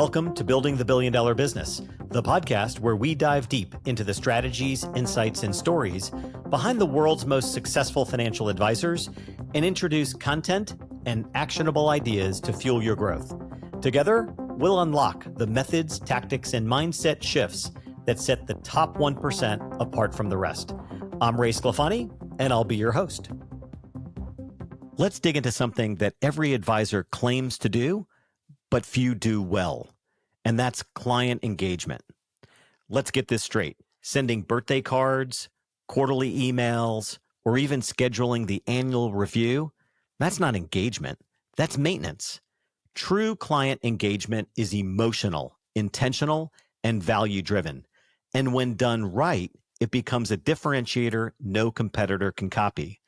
Welcome to Building the $1 Billion Business, the podcast where we dive deep into the strategies, insights, and stories behind the world's most successful financial advisors and introduce content and actionable ideas to fuel your growth. Together, we'll unlock the methods, tactics, and mindset shifts that set the top 1% apart from the rest. I'm Sclafani, and I'll be your host. Let's dig into something that every advisor claims to do, but few do well, and that's client engagement. Let's get this straight. Sending birthday cards, quarterly emails, or even scheduling the annual review, that's not engagement, that's maintenance. True client engagement is emotional, intentional, and value-driven. And when done right, it becomes a differentiator no competitor can copy.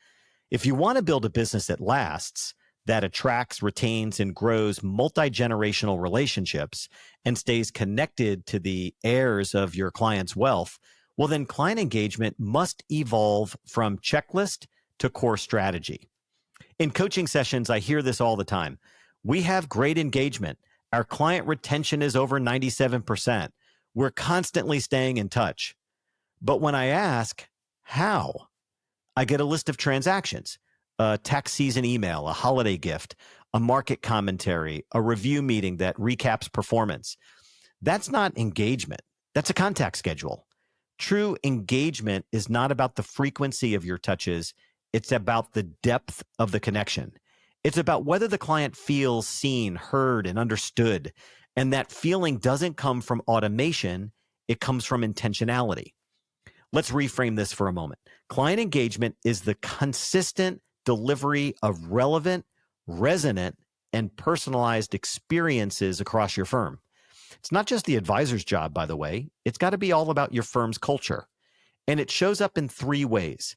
If you want to build a business that lasts, that attracts, retains, and grows multi-generational relationships and stays connected to the heirs of your client's wealth, well, then client engagement must evolve from checklist to core strategy. In coaching sessions, I hear this all the time. We have great engagement. Our client retention is over 97%. We're constantly staying in touch. But when I ask, how? I get a list of transactions. A tax season email, a holiday gift, a market commentary, a review meeting that recaps performance. That's not engagement. That's a contact schedule. True engagement is not about the frequency of your touches. It's about the depth of the connection. It's about whether the client feels seen, heard, and understood. And that feeling doesn't come from automation. It comes from intentionality. Let's reframe this for a moment. Client engagement is the consistent delivery of relevant, resonant, and personalized experiences across your firm. It's not just the advisor's job, by the way. It's got to be all about your firm's culture. And it shows up in three ways.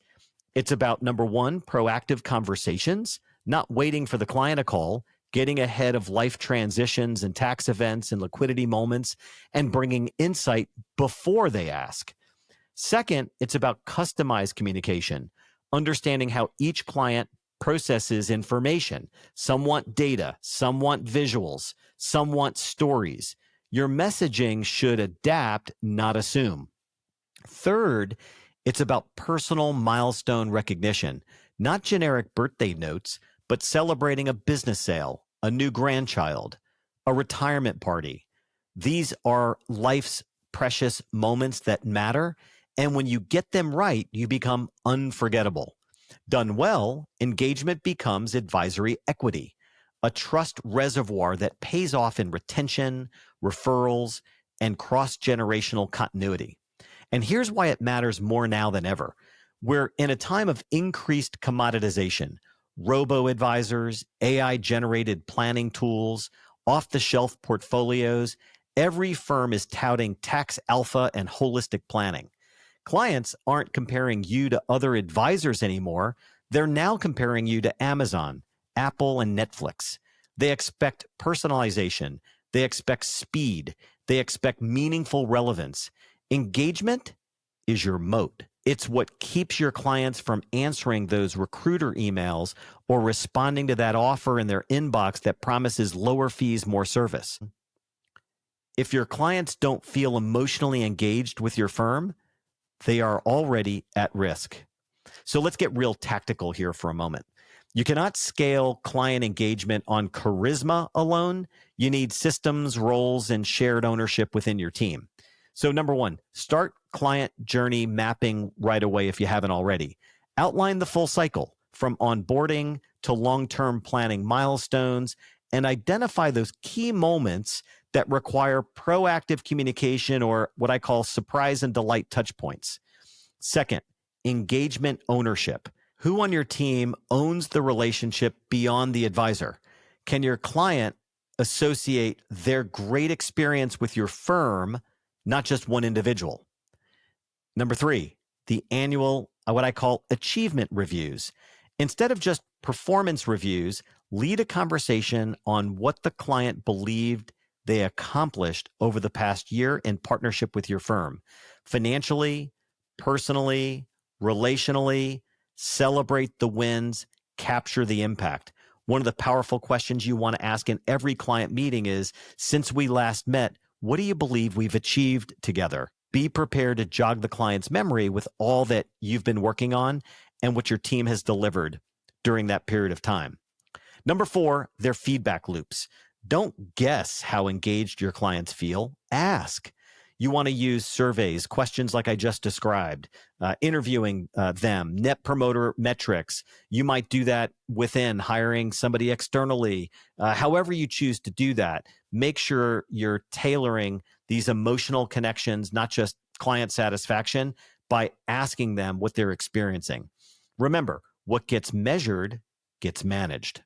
It's about, number one, proactive conversations, not waiting for the client to call, getting ahead of life transitions and tax events and liquidity moments, and bringing insight before they ask. Second, it's about customized communication, understanding how each client processes information. Some want data, some want visuals, some want stories. Your messaging should adapt, not assume. Third, it's about personal milestone recognition, not generic birthday notes, but celebrating a business sale, a new grandchild, a retirement party. These are life's precious moments that matter. And when you get them right, you become unforgettable. Done well, engagement becomes advisory equity, a trust reservoir that pays off in retention, referrals, and cross-generational continuity. And here's why it matters more now than ever. We're in a time of increased commoditization, robo-advisors, AI-generated planning tools, off-the-shelf portfolios. Every firm is touting tax alpha and holistic planning. Clients aren't comparing you to other advisors anymore. They're now comparing you to Amazon, Apple, and Netflix. They expect personalization. They expect speed. They expect meaningful relevance. Engagement is your moat. It's what keeps your clients from answering those recruiter emails or responding to that offer in their inbox that promises lower fees, more service. If your clients don't feel emotionally engaged with your firm, they are already at risk. So let's get real tactical here for a moment. You cannot scale client engagement on charisma alone. You need systems, roles, and shared ownership within your team. So number one, start client journey mapping right away if you haven't already. Outline the full cycle from onboarding to long-term planning milestones and identify those key moments that require proactive communication or what I call surprise and delight touch points. Second, engagement ownership. Who on your team owns the relationship beyond the advisor? Can your client associate their great experience with your firm, not just one individual? Number three, the annual, what I call achievement reviews. Instead of just performance reviews, lead a conversation on what the client believed they accomplished over the past year in partnership with your firm. Financially, personally, relationally, celebrate the wins, capture the impact. One of the powerful questions you want to ask in every client meeting is, since we last met, what do you believe we've achieved together? Be prepared to jog the client's memory with all that you've been working on and what your team has delivered during that period of time. Number 4, their feedback loops. Don't guess how engaged your clients feel. Ask. You want to use surveys, questions like I just described, interviewing them, net promoter metrics. You might do that within hiring somebody externally. However you choose to do that, make sure you're tailoring these emotional connections, not just client satisfaction, by asking them what they're experiencing. Remember, what gets measured gets managed.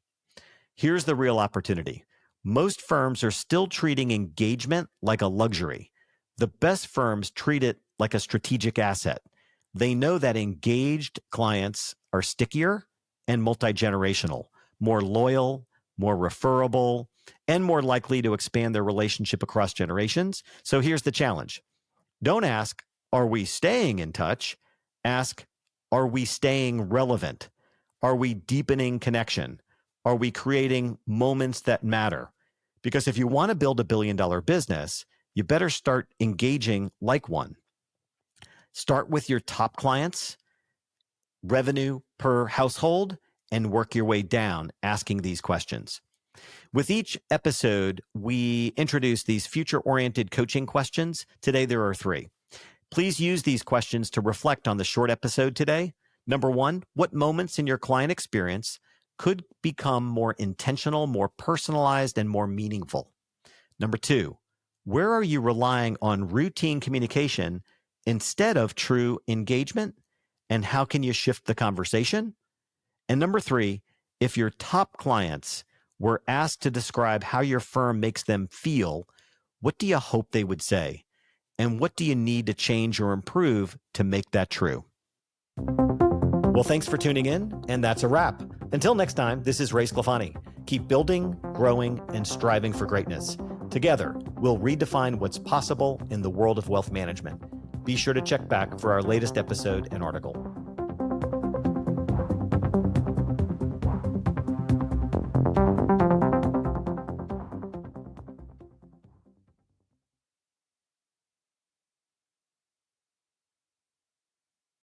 Here's the real opportunity. Most firms are still treating engagement like a luxury. The best firms treat it like a strategic asset. They know that engaged clients are stickier and multi-generational, more loyal, more referable, and more likely to expand their relationship across generations. So here's the challenge. Don't ask, are we staying in touch? Ask, are we staying relevant? Are we deepening connection? Are we creating moments that matter? Because if you want to build a billion-dollar business, you better start engaging like one. Start with your top clients, revenue per household, and work your way down asking these questions. With each episode, we introduce these future-oriented coaching questions. Today, there are 3. Please use these questions to reflect on the short episode today. Number 1, what moments in your client experience could become more intentional, more personalized, and more meaningful? Number 2, where are you relying on routine communication instead of true engagement? And how can you shift the conversation? And number 3, if your top clients were asked to describe how your firm makes them feel, what do you hope they would say? And what do you need to change or improve to make that true? Well, thanks for tuning in, and that's a wrap. Until next time, this is Ray Sclafani. Keep building, growing, and striving for greatness. Together, we'll redefine what's possible in the world of wealth management. Be sure to check back for our latest episode and article.